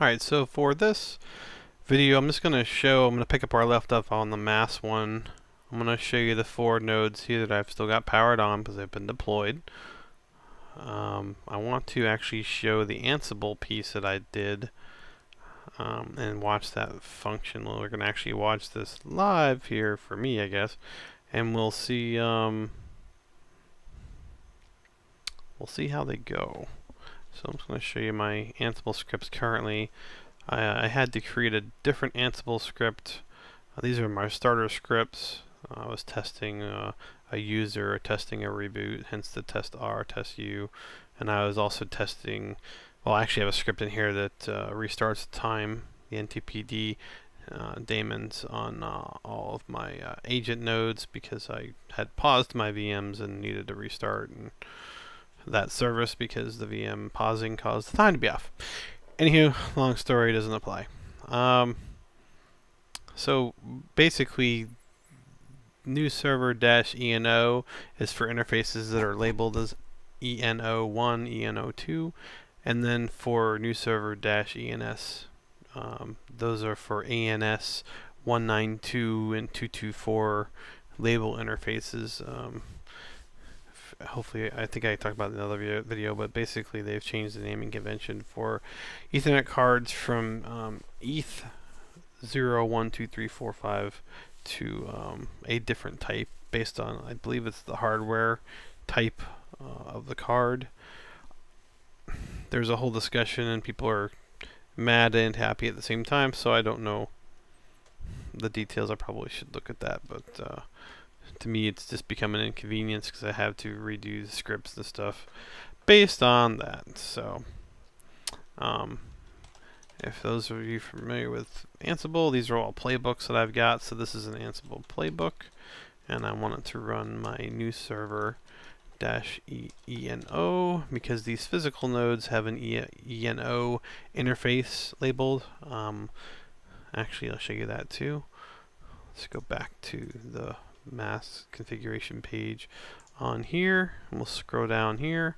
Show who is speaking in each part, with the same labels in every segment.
Speaker 1: Alright, so for this video I'm going to pick up where I left off on the MAAS one. I'm going to show you the 4 nodes here that I've still got powered on because they've been deployed. I want to actually show the Ansible piece that I did and watch that function. We're going to actually watch this live here for me, I guess, and we'll see how they go. So I'm just going to show you my Ansible scripts currently. I had to create a different Ansible script. These are my starter scripts. I was testing a user, testing a reboot, hence the test R, test U, and I was also testing, well, I actually have a script in here that restarts the time, the NTPD daemons on all of my agent nodes because I had paused my VMs and needed to restart and that service because the VM pausing caused the time to be off. Anywho, long story, doesn't apply. So basically, new server-ENO is for interfaces that are labeled as ENO1, ENO2, and then for new server-ENS, those are for ANS 192 and 224 label interfaces. Hopefully, I think I talked about it in another video, but basically they've changed the naming convention for Ethernet cards from ETH 012345 to a different type based on, I believe it's the hardware type of the card. There's a whole discussion and people are mad and happy at the same time, so I don't know the details. I probably should look at that, but to me it's just become an inconvenience because I have to redo the scripts and stuff based on that. So if those of you familiar with Ansible, these are all playbooks that I've got. So this is an Ansible playbook, and I want it to run my new server -ENO because these physical nodes have an ENO interface labeled. Actually, I'll show you that too. Let's go back to the MAAS configuration page on here, and we'll scroll down here.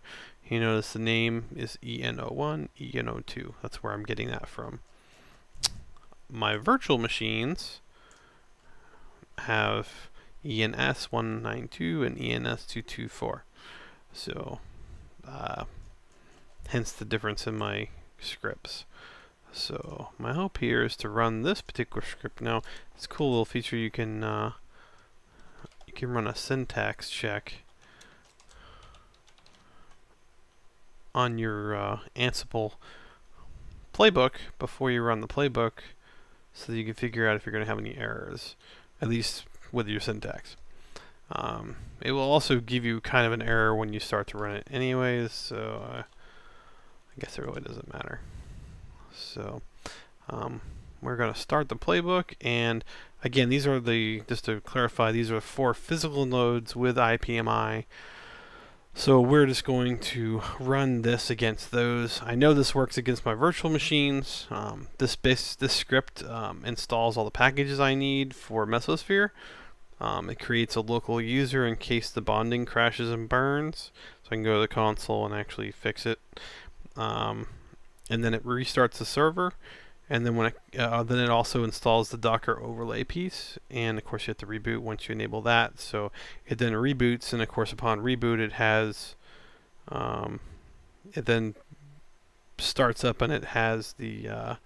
Speaker 1: You notice the name is ENO1, ENO2. That's where I'm getting that from. My virtual machines have ENS 192 and ENS 224. So, hence the difference in my scripts. So, my hope here is to run this particular script. Now, it's a cool little feature. You can run a syntax check on your Ansible playbook before you run the playbook so that you can figure out if you're going to have any errors, at least with your syntax. It will also give you kind of an error when you start to run it anyways, so I guess it really doesn't matter. So we're going to start the playbook, and again, these are just to clarify, these are 4 physical nodes with IPMI. So we're just going to run this against those. I know this works against my virtual machines. This script installs all the packages I need for Mesosphere. It creates a local user in case the bonding crashes and burns. So I can go to the console and actually fix it. And then it restarts the server. And then then it also installs the Docker overlay piece, and of course you have to reboot once you enable that. So it then reboots, and of course upon reboot it has, it then starts up and it has the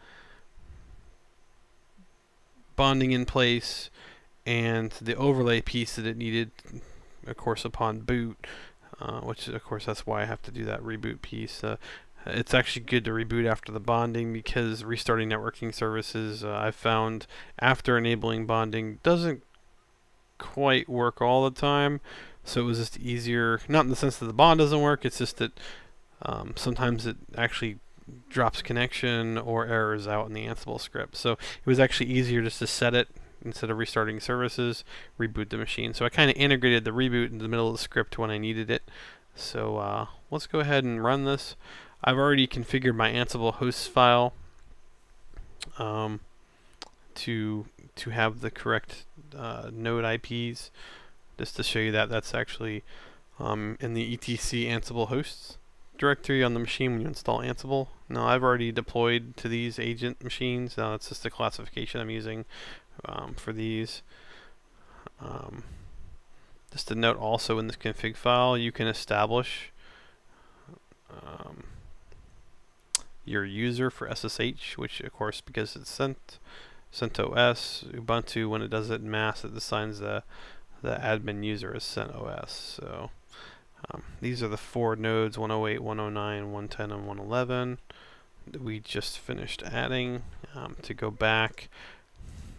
Speaker 1: bonding in place and the overlay piece that it needed, of course upon boot, which of course that's why I have to do that reboot piece. It's actually good to reboot after the bonding because restarting networking services, I've found after enabling bonding doesn't quite work all the time. So it was just easier, not in the sense that the bond doesn't work, it's just that sometimes it actually drops connection or errors out in the Ansible script. So it was actually easier just to set it instead of restarting services, reboot the machine. So I kind of integrated the reboot in the middle of the script when I needed it. So let's go ahead and run this. I've already configured my Ansible host file to have the correct node IPs. Just to show you that that's actually in the etc Ansible hosts directory on the machine when you install Ansible. Now I've already deployed to these agent machines. Now that's just the classification I'm using for these. Just a note also, in this config file you can establish your user for SSH, which of course, because it's CentOS, Ubuntu, when it does it in MAAS, it assigns the admin user as CentOS. So these are the 4 nodes, 108, 109, 110, and 111 that we just finished adding. To go back,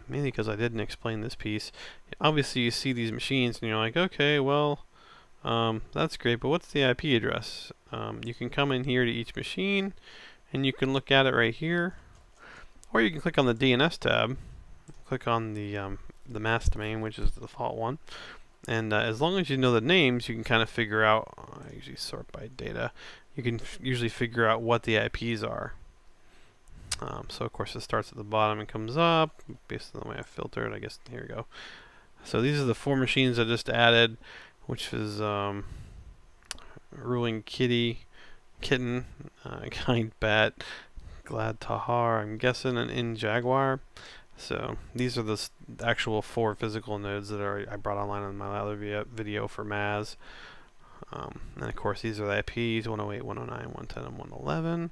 Speaker 1: mainly because I didn't explain this piece, obviously you see these machines and you're like, okay, well, that's great, but what's the IP address? You can come in here to each machine and you can look at it right here, or you can click on the DNS tab, click on the MAAS domain, which is the default one, and as long as you know the names, you can kind of figure out, I usually sort by data, you can usually figure out what the IPs are. So of course it starts at the bottom and comes up based on the way I filtered. I guess here we go. So these are the 4 machines I just added, which is ruling kitten, kind bat, glad tahar, I'm guessing, and in jaguar. So these are the actual 4 physical nodes that I brought online on my other video for MAAS. And of course these are the IPs, 108, 109, 110, and 111.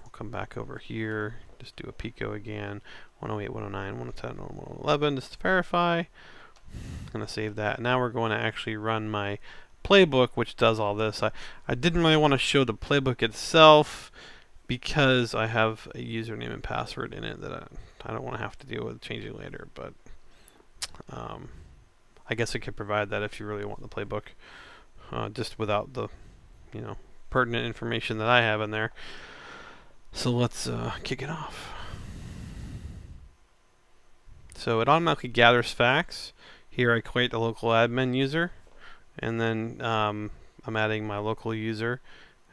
Speaker 1: We'll come back over here, just do a Pico again, 108, 109, 110, and 111 just to verify. I'm going to save that. Now we're going to actually run my playbook, which does all this. I didn't really want to show the playbook itself because I have a username and password in it that I don't want to have to deal with changing later, but I guess I could provide that if you really want the playbook, just without the pertinent information that I have in there. So let's kick it off. So it automatically gathers facts. Here I create the local admin user, and then I'm adding my local user,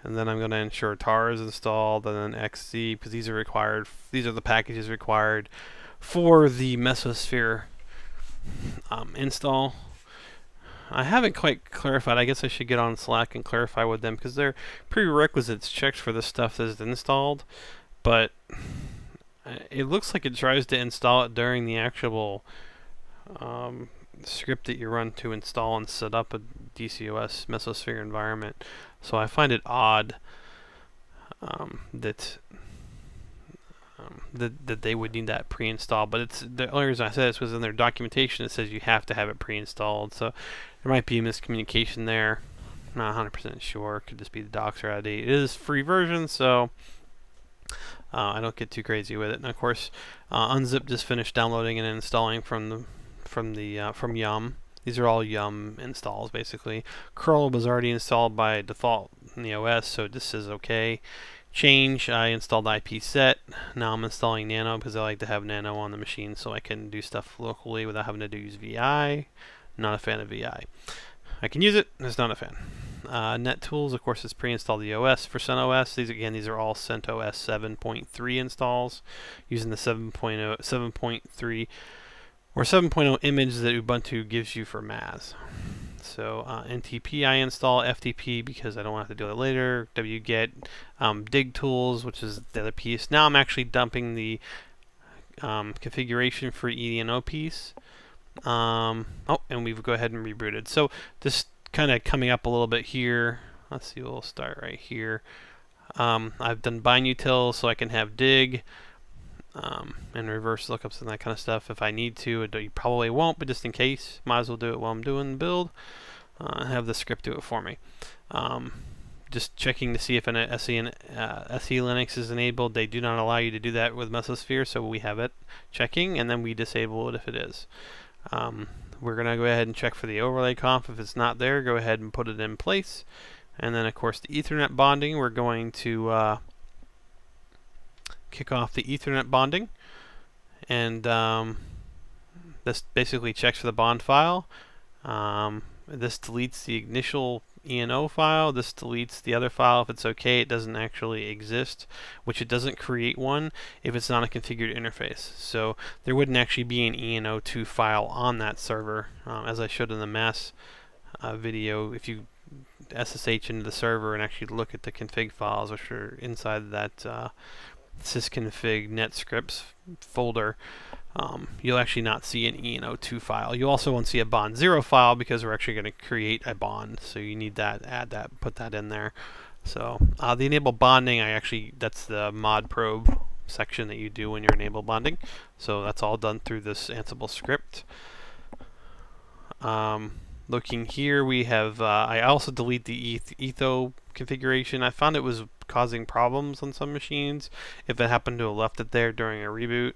Speaker 1: and then I'm going to ensure tar is installed, and then XZ, because these are required. These are the packages required for the Mesosphere install. I haven't quite clarified. I guess I should get on Slack and clarify with them, because they're prerequisites checked for the stuff that's installed, but it looks like it tries to install it during the actual script that you run to install and set up a DCOS Mesosphere environment. So I find it odd that they would need that pre-installed. But it's the only reason I said this was in their documentation. It says you have to have it pre-installed. So there might be a miscommunication there. Not 100% sure. Could just be the docs are out of date. It is free version, so I don't get too crazy with it. And of course, Unzip just finished downloading and installing from Yum. These are all Yum installs basically. Curl was already installed by default in the OS, so this is okay. Change, I installed IPset. Now I'm installing Nano because I like to have Nano on the machine so I can do stuff locally without having to use VI. Not a fan of VI. I can use it, just not a fan. NetTools, of course, is pre-installed the OS for CentOS. These are all CentOS 7.3 installs using the 7.3 or 7.0 image that Ubuntu gives you for MAAS. So NTP I install, FTP because I don't want to have to do it later, wget, dig tools, which is the other piece. Now I'm actually dumping the configuration for EDNO piece. And we've go ahead and rebooted. So this kind of coming up a little bit here. Let's see, we'll start right here. I've done bind util so I can have dig and reverse lookups and that kind of stuff if I need to. You probably won't, but just in case, might as well do it while I'm doing the build. Have the script do it for me. Just checking to see if an SE Linux is enabled. They do not allow you to do that with Mesosphere, so we have it checking, and then we disable it if it is. We're going to go ahead and check for the overlay conf. If it's not there, go ahead and put it in place. And then, of course, the Ethernet bonding, we're going to kick off the Ethernet bonding. And this basically checks for the bond file. This deletes the initial ENO file. This deletes the other file if it's okay. It doesn't actually exist, which it doesn't create one if it's not a configured interface. So there wouldn't actually be an ENO2 file on that server. As I showed in the MAAS video, if you SSH into the server and actually look at the config files, which are inside that sysconfig netscripts folder, you'll actually not see an ENO2 file. You also won't see a bond0 file because we're actually going to create a bond. So you need that, add that, put that in there. So the enable bonding, that's the mod probe section that you do when you're enable bonding. So that's all done through this Ansible script. Looking here, we have, I also delete the etho configuration. I found it was causing problems on some machines if it happened to have left it there during a reboot.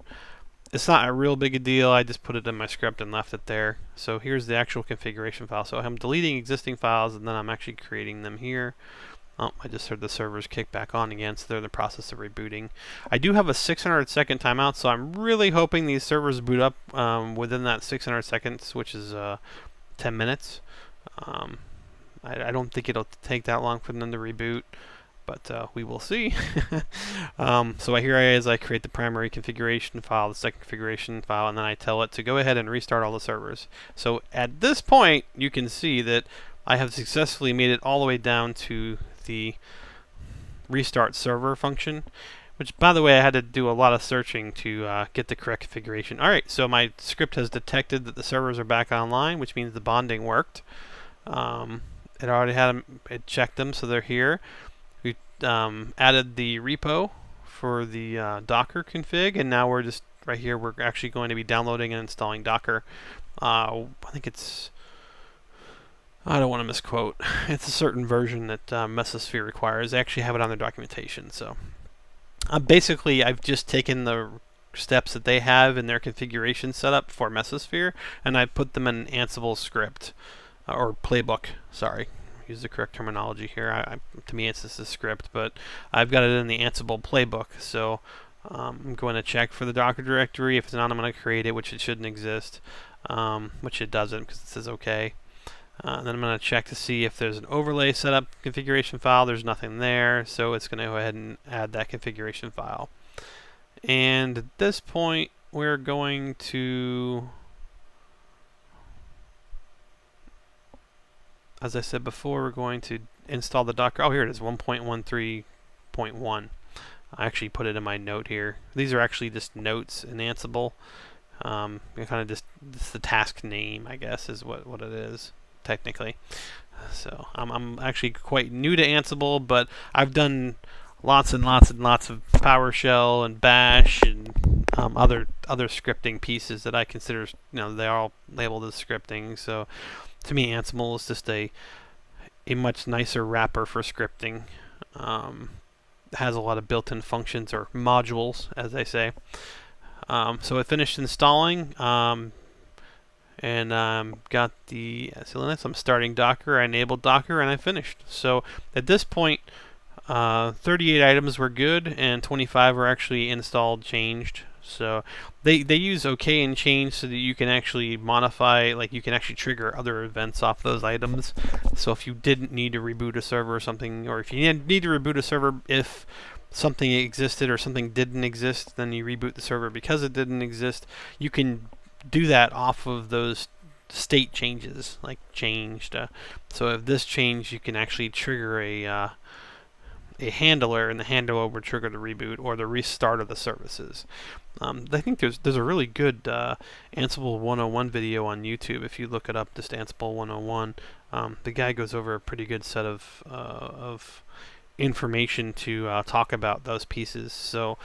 Speaker 1: It's not a real big a deal. I just put it in my script and left it there. So here's the actual configuration file. So I'm deleting existing files and then I'm actually creating them here. Oh, I just heard the servers kick back on again, so they're in the process of rebooting. I do have a 600-second timeout, so I'm really hoping these servers boot up within that 600 seconds, which is 10 minutes. I don't think it'll take that long for them to reboot, but we will see. So here I create the primary configuration file, the second configuration file, and then I tell it to go ahead and restart all the servers. So at this point, you can see that I have successfully made it all the way down to the restart server function, which, by the way, I had to do a lot of searching to get the correct configuration. Alright, so my script has detected that the servers are back online, which means the bonding worked. It already had them, it checked them, so they're here. We added the repo for the Docker config, and now we're just right here, we're actually going to be downloading and installing Docker. I think it's, I don't want to misquote. It's a certain version that Mesosphere requires. They actually have it on their documentation. So basically, I've just taken the steps that they have in their configuration setup for Mesosphere, and I put them in an Ansible script, or playbook, sorry. Use the correct terminology here. To me, it's just a script, but I've got it in the Ansible playbook. So I'm going to check for the Docker directory. If it's not, I'm going to create it, which it shouldn't exist, which it doesn't because it says OK. And then I'm going to check to see if there's an overlay setup configuration file. There's nothing there, so it's going to go ahead and add that configuration file. And at this point, we're going to, as I said before, we're going to install the Docker. Oh, here it is, 1.13.1. I actually put it in my note here. These are actually just notes in Ansible. Kind of just the task name, I guess, is what it is technically. So I'm actually quite new to Ansible, but I've done lots and lots and lots of PowerShell and Bash and other scripting pieces that I consider, they're all labeled as scripting. So to me, Ansible is just a much nicer wrapper for scripting. It has a lot of built-in functions, or modules, as they say. So I finished installing, and got the Linux. I'm starting Docker. I enabled Docker, and I finished. So at this point, 38 items were good, and 25 were actually installed, changed. So they use OK and change so that you can actually modify, like you can actually trigger other events off those items. So if you didn't need to reboot a server or something, or if you need to reboot a server if something existed or something didn't exist, then you reboot the server because it didn't exist. You can do that off of those state changes, like changed. So if this changed, you can actually trigger a handler, and the handler will trigger the reboot or the restart of the services. I think there's a really good Ansible 101 video on YouTube. If you look it up, just Ansible 101, the guy goes over a pretty good set of information to talk about those pieces. So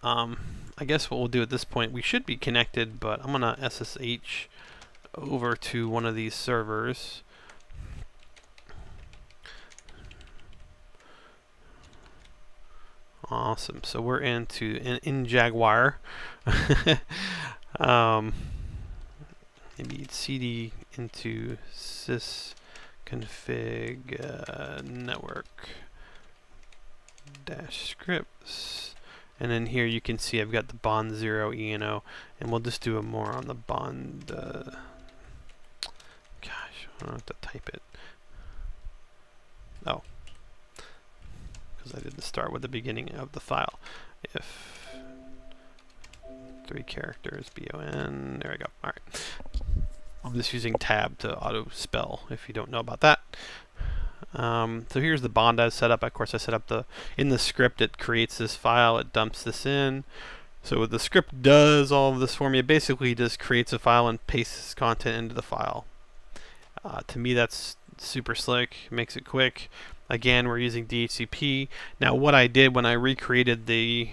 Speaker 1: I guess what we'll do at this point, we should be connected, but I'm gonna SSH over to one of these servers. Awesome. So we're in Jaguar. Maybe it's cd into sysconfig network dash scripts, and then here you can see I've got the bond 0 ENO, and we'll just do a more on the bond. Gosh, I don't have to type it. Oh. Because I didn't start with the beginning of the file. If 3 characters, BON, there we go. All right. I'm just using tab to auto spell if you don't know about that. So here's the bond I've set up. Of course, I set up in the script, it creates this file, it dumps this in. So the script does all of this for me. It basically just creates a file and pastes this content into the file. To me, that's super slick, makes it quick. Again, we're using DHCP. Now, what I did when I recreated these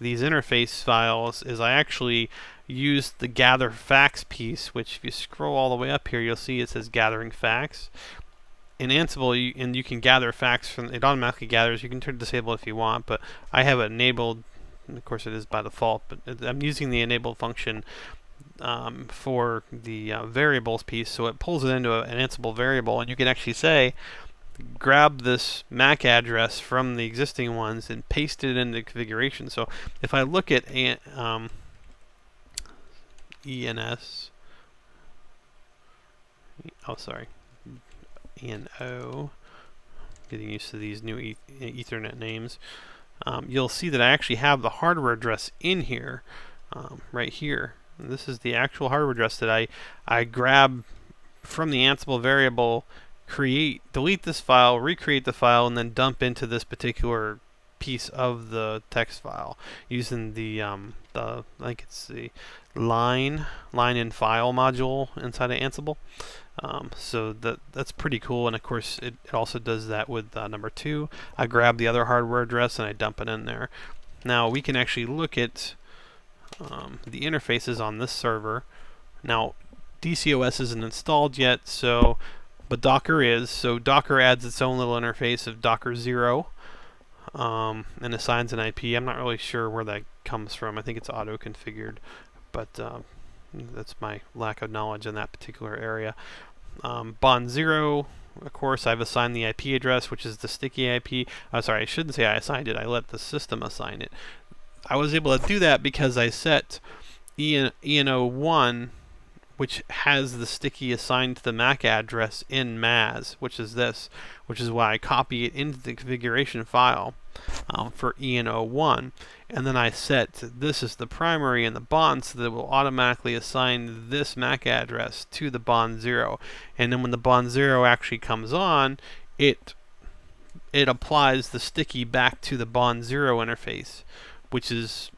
Speaker 1: interface files is I actually used the gather facts piece, which if you scroll all the way up here, you'll see it says gathering facts. In Ansible, you can gather facts from it automatically gathers. You can turn it disabled if you want, but I have it enabled. Of course, it is by default, but I'm using the enable function for the variables piece, so it pulls it into an Ansible variable, and you can actually say, grab this MAC address from the existing ones and paste it into the configuration. So if I look at ENO, getting used to these new Ethernet names, you'll see that I actually have the hardware address in here, right here. And this is the actual hardware address that I grab from the Ansible variable, delete this file, recreate the file, and then dump into this particular piece of the text file using the I think it's the line in file module inside of Ansible. So that's pretty cool, and of course it also does that with number 2. I grab the other hardware address and I dump it in there. Now we can actually look at the interfaces on this server. Now DCOS isn't installed yet, but Docker is. So Docker adds its own little interface of Docker 0 and assigns an IP. I'm not really sure where that comes from. I think it's auto-configured, but that's my lack of knowledge in that particular area. Bond 0, of course, I've assigned the IP address, which is the sticky IP. Sorry, I shouldn't say I assigned it. I let the system assign it. I was able to do that because I set ENO1, which has the sticky assigned to the MAC address in MAAS, which is why I copy it into the configuration file for ENO1, and then I set this as the primary and the bond, so that it will automatically assign this MAC address to the bond 0, and then when the bond 0 actually comes on, it applies the sticky back to the bond 0 interface, which is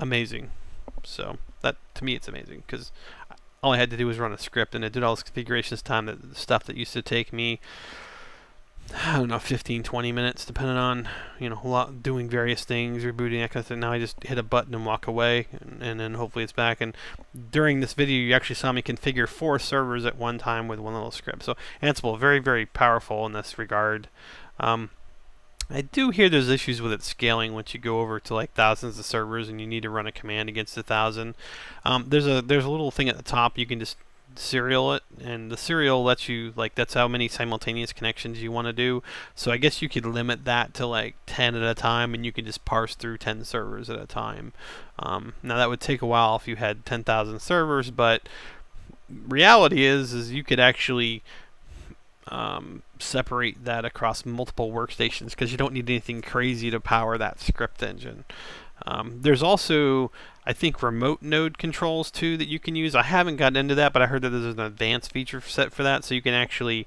Speaker 1: amazing. So that, to me, it's amazing, because all I had to do was run a script, and it did all this configuration time, stuff that used to take me, I don't know, 15-20 minutes, depending on, doing various things, rebooting, that kind of thing. Now I just hit a button and walk away, and then hopefully it's back. And during this video, you actually saw me configure 4 servers at one time with one little script. So Ansible, very, very powerful in this regard. I do hear there's issues with its scaling once you go over to like thousands of servers and you need to run a command against 1,000. There's a little thing at the top you can just serial it, and the serial lets you, that's how many simultaneous connections you want to do. So I guess you could limit that to like 10 at a time, and you can just parse through 10 servers at a time. Now that would take a while if you had 10,000 servers, but reality is you could actually separate that across multiple workstations, because you don't need anything crazy to power that script engine. There's also, I think, remote node controls too that you can use. I haven't gotten into that, but I heard that there's an advanced feature set for that, so you can actually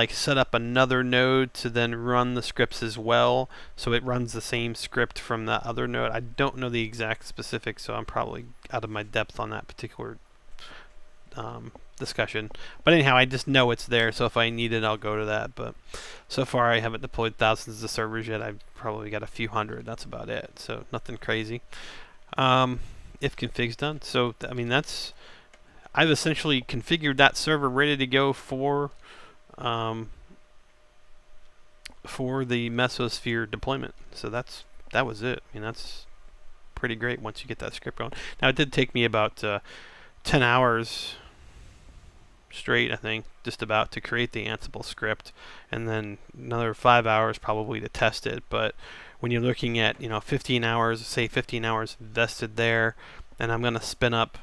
Speaker 1: set up another node to then run the scripts as well, so it runs the same script from that other node. I don't know the exact specifics, so I'm probably out of my depth on that particular discussion. But anyhow, I just know it's there, so if I need it, I'll go to that. But so far, I haven't deployed thousands of servers yet. I've probably got a few hundred. That's about it. So nothing crazy. If config's done. So I mean, I've essentially configured that server ready to go for the Mesosphere deployment. So that was it. I mean, that's pretty great once you get that script going. Now, it did take me about 10 hours straight, I think, just about, to create the Ansible script, and then another 5 hours probably to test it. But when you're looking at 15 hours, say 15 hours invested there, and I'm going to spin up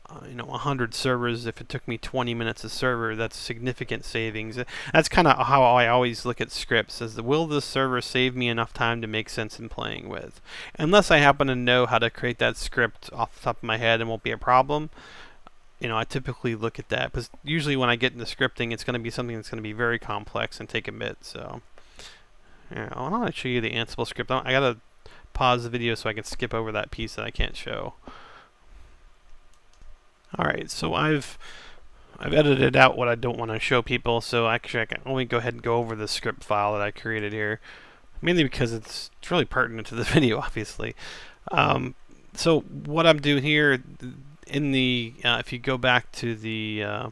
Speaker 1: 100 servers. If it took me 20 minutes a server, that's significant savings. That's kind of how I always look at scripts, as will this server save me enough time to make sense in playing with? Unless I happen to know how to create that script off the top of my head, and won't be a problem. I typically look at that because usually when I get into scripting, it's going to be something that's going to be very complex and take a bit. So, I want to show you the Ansible script. I gotta pause the video so I can skip over that piece that I can't show. All right, so I've edited out what I don't want to show people. So actually, I can only go ahead and go over the script file that I created here, mainly because it's really pertinent to the video, obviously. So what I'm doing here in the if you go back to the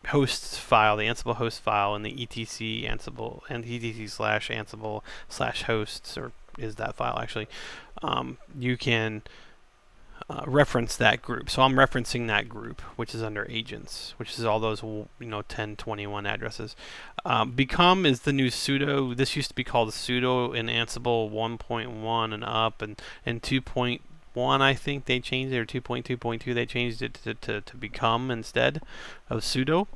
Speaker 1: hosts file, the Ansible host file in the etc Ansible and etc/Ansible/hosts, or is that file actually, you can reference that group. So I'm referencing that group, which is under agents, which is all those 1021 addresses. Become is the new sudo. This used to be called sudo in Ansible 1.1 and up, and 2.1 I think they changed it, or 2.2.2 they changed it to become instead of sudo.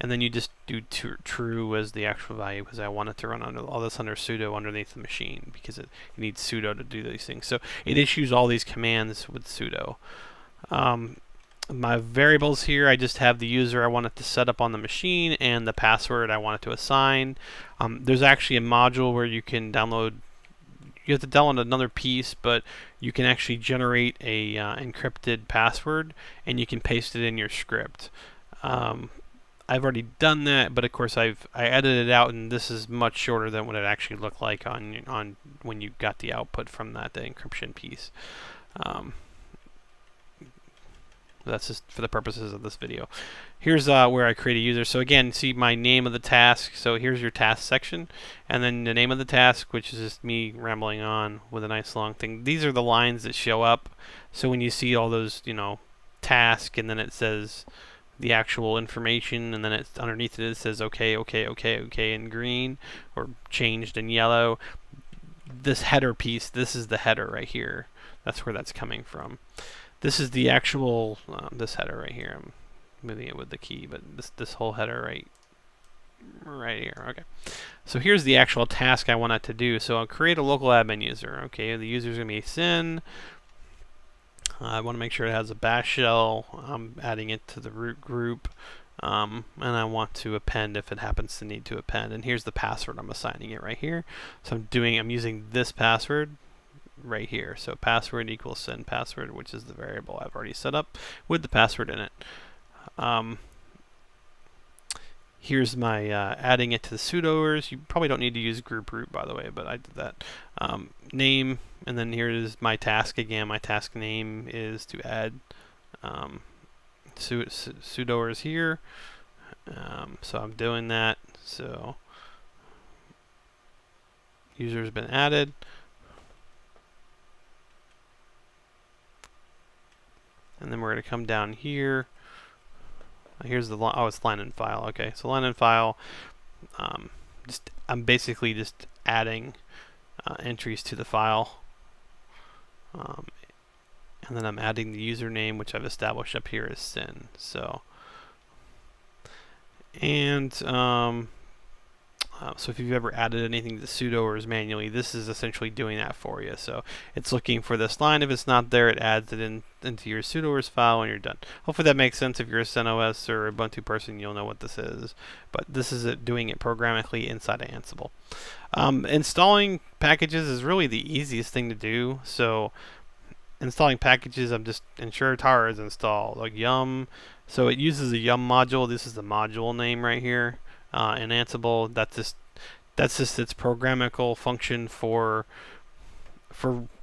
Speaker 1: And then you just do true as the actual value, because I want it to run all this under sudo underneath the machine, because it needs sudo to do these things. So it issues all these commands with sudo. My variables here, I just have the user I want it to set up on the machine and the password I want it to assign. There's actually a module where you can download. You have to download another piece, but you can actually generate a encrypted password, and you can paste it in your script. I've already done that, but of course I edited it out, and this is much shorter than what it actually looked like on when you got the output from the encryption piece. That's just for the purposes of this video. Here's where I create a user. So again, see my name of the task. So here's your task section, and then the name of the task, which is just me rambling on with a nice long thing. These are the lines that show up. So when you see all those, task, and then it says the actual information, and then it's underneath it says okay in green, or changed in yellow. This header piece, this is the header right here. That's where that's coming from. This is the actual this header right here. I'm moving it with the key, but this whole header right here. Okay, so here's the actual task I want it to do. So I'll create a local admin user. Okay, the user is gonna be sin. I want to make sure it has a bash shell. I'm adding it to the root group, and I want to append if it happens to need to append. And here's the password. I'm assigning it right here. So I'm using this password right here. So password equals sin password, which is the variable I've already set up with the password in it. Here's my adding it to the sudoers. You probably don't need to use group root, by the way, but I did that. Name, and then here is my task again. My task name is to add sudoers here. So I'm doing that. So user's been added. And then we're going to come down here. Here's the it's line and file. Okay, so line and file. I'm basically just adding entries to the file, and then I'm adding the username, which I've established up here as sin. So, and so if you've ever added anything to sudoers manually, this is essentially doing that for you. So it's looking for this line. If it's not there, it adds it into your sudoers file, and you're done. Hopefully that makes sense. If you're a CentOS or Ubuntu person, you'll know what this is. But this is doing it programmatically inside of Ansible. Installing packages is really the easiest thing to do. So installing packages, I'm just ensure tar is installed, like yum. So it uses a yum module. This is the module name right here. In Ansible, that's just its programmable function for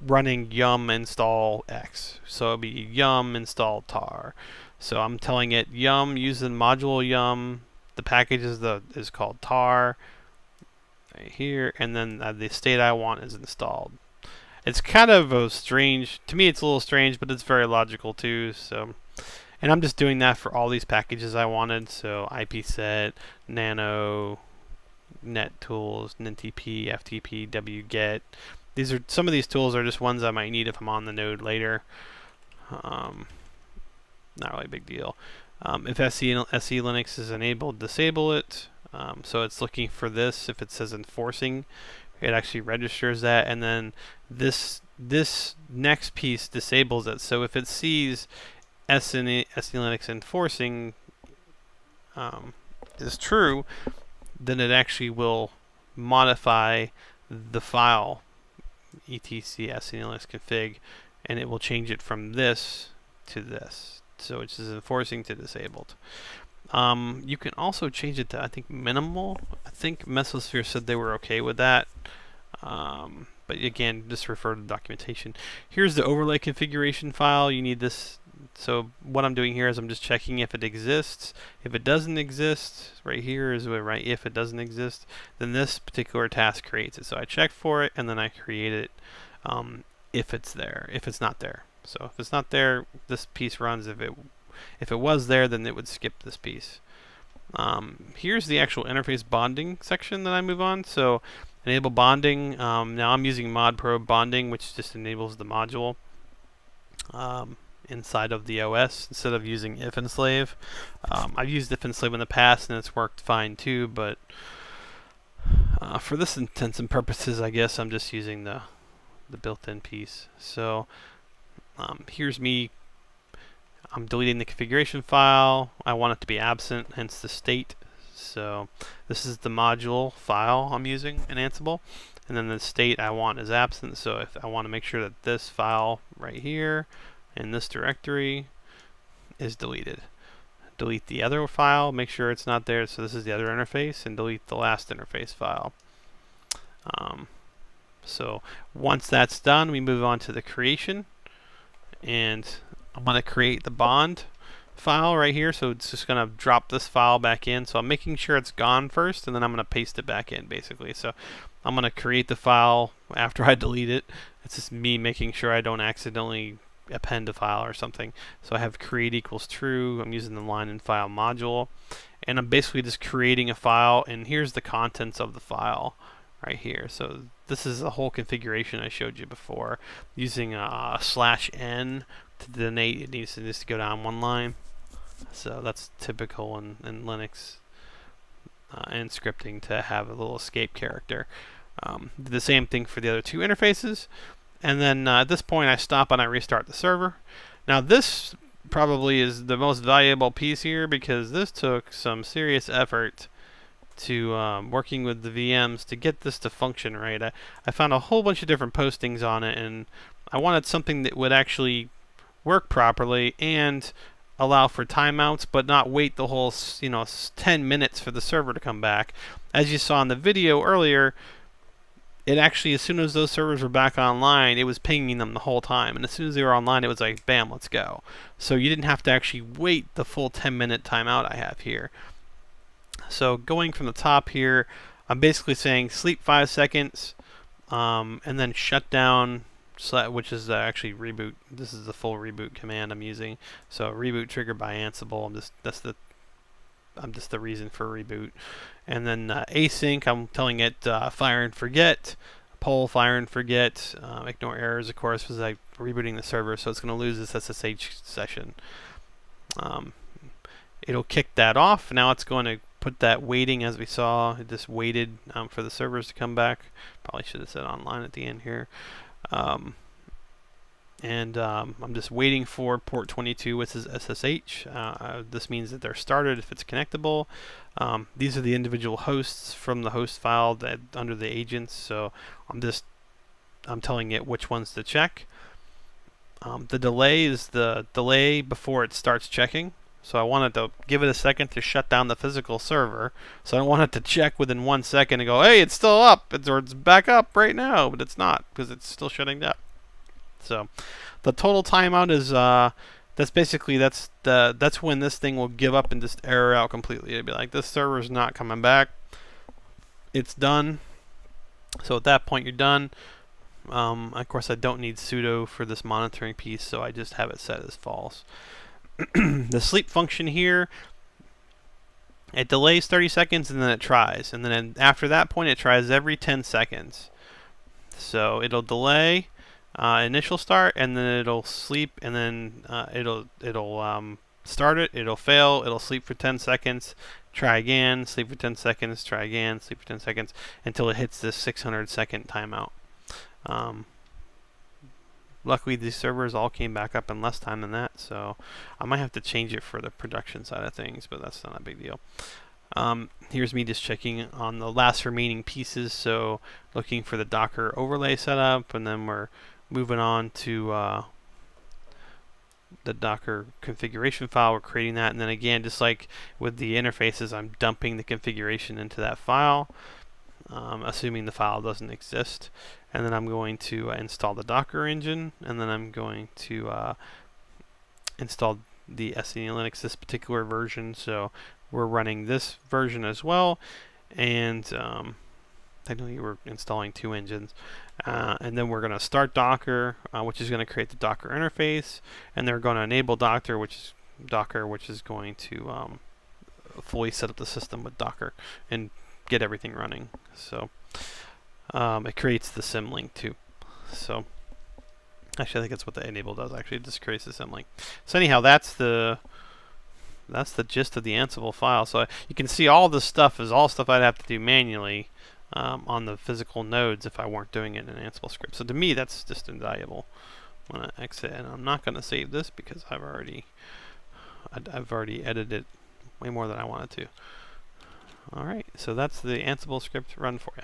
Speaker 1: running yum install x. So it'll be yum install tar. So I'm telling it yum, use the module yum. The package is called tar right here, and then the state I want is installed. It's kind of a strange, to me it's a little strange, but it's very logical too. So. And I'm just doing that for all these packages I wanted. So ipset, nano, nettools, nintp, ftp, wget. These are some of these tools are just ones I might need if I'm on the node later. Not really a big deal. If SE Linux is enabled, disable it. So it's looking for this. If it says enforcing, it actually registers that, and then this next piece disables it. So if it sees SNE Linux enforcing is true, then it actually will modify the file etc SNE Linux config, and it will change it from this to this. So it's enforcing to disabled. You can also change it to, I think, minimal. I think Mesosphere said they were okay with that. But again, just refer to the documentation. Here's the overlay configuration file. You need this. So what I'm doing here is I'm just checking if it exists. If it doesn't exist, right here is where, right, if it doesn't exist, then this particular task creates it. So I check for it, and then I create it if it's there. If it's not there. So if it's not there, this piece runs. If it was there, then it would skip this piece. Here's the actual interface bonding section that I move on. So enable bonding. Now I'm using ModProbe bonding, which just enables the module inside of the OS instead of using if and slave. I've used if and slave in the past, and it's worked fine too. But for this intents and purposes, I guess I'm just using the built-in piece. So here's me. I'm deleting the configuration file. I want it to be absent, hence the state. So this is the module file I'm using in Ansible, and then the state I want is absent. So if I want to make sure that this file right here in this directory is deleted, delete the other file, make sure it's not there. So this is the other interface, and delete the last interface file. So once that's done, we move on to the creation, and I'm going to create the bond file right here. So it's just going to drop this file back in. So I'm making sure it's gone first, and then I'm going to paste it back in basically. So I'm going to create the file after I delete it. It's just me making sure I don't accidentally append a file or something. So I have create equals true. I'm using the line in file module, and I'm basically just creating a file, and here's the contents of the file right here. So this is the whole configuration I showed you before, using /n to donate. It needs to go down one line. So that's typical in Linux and scripting to have a little escape character. The same thing for the other two interfaces. And then at this point I stop and I restart the server. Now this probably is the most valuable piece here, because this took some serious effort to working with the VMs to get this to function right. I found a whole bunch of different postings on it, and I wanted something that would actually work properly and allow for timeouts, but not wait the whole 10 minutes for the server to come back. As you saw in the video earlier, it actually, as soon as those servers were back online, it was pinging them the whole time, and as soon as they were online, it was like, bam, let's go. So you didn't have to actually wait the full 10-minute timeout I have here. So going from the top here, I'm basically saying sleep 5 seconds, and then shut down, which is actually reboot. This is the full reboot command I'm using. So reboot triggered by Ansible. I'm just the reason for reboot. And then async, I'm telling it fire and forget, poll fire and forget, ignore errors, of course, because I'm rebooting the server, so it's going to lose this SSH session. It'll kick that off. Now it's going to put that waiting, as we saw. It just waited for the servers to come back. Probably should have said online at the end here. I'm just waiting for port 22, which is SSH. This means that they're started if it's connectable. These are the individual hosts from the host file that under the agents. So I'm telling it which ones to check. The delay is the delay before it starts checking. So I wanted to give it a second to shut down the physical server. So I don't want it to check within 1 second and go, hey, it's still up, or it's back up right now, but it's not, because it's still shutting down. So the total timeout is that's when this thing will give up and just error out completely. It'll be like, this server's not coming back. It's done. So at that point you're done. Of course I don't need sudo for this monitoring piece, so I just have it set as false. The sleep function here, it delays 30 seconds and then it tries, and then after that point it tries every 10 seconds. So it'll delay initial start, and then it'll sleep, and then it'll start it, it'll fail, it'll sleep for 10 seconds, try again, sleep for 10 seconds, try again, sleep for 10 seconds, until it hits this 600 second timeout. luckily these servers all came back up in less time than that, so I might have to change it for the production side of things, but that's not a big deal. Here's me just checking on the last remaining pieces, so looking for the Docker overlay setup, and then we're moving on to the Docker configuration file. We're creating that, and then again, just like with the interfaces, I'm dumping the configuration into that file, assuming the file doesn't exist, and then I'm going to install the Docker engine, and then I'm going to install the SE Linux, this particular version. So we're running this version as well, and technically we're installing 2 engines, and then we're going to start Docker, which is going to create the Docker interface, and they're going to enable Docker, which is going to fully set up the system with Docker and get everything running. So it creates the symlink too. So actually, I think that's what the enable does. Actually, it just creates the symlink. So anyhow, that's the gist of the Ansible file. So you can see all this stuff is all stuff I'd have to do manually on the physical nodes if I weren't doing it in an Ansible script. So to me, that's just invaluable. I'm going to exit, and I'm not going to save this because I've already edited it way more than I wanted to. All right, so that's the Ansible script run for you.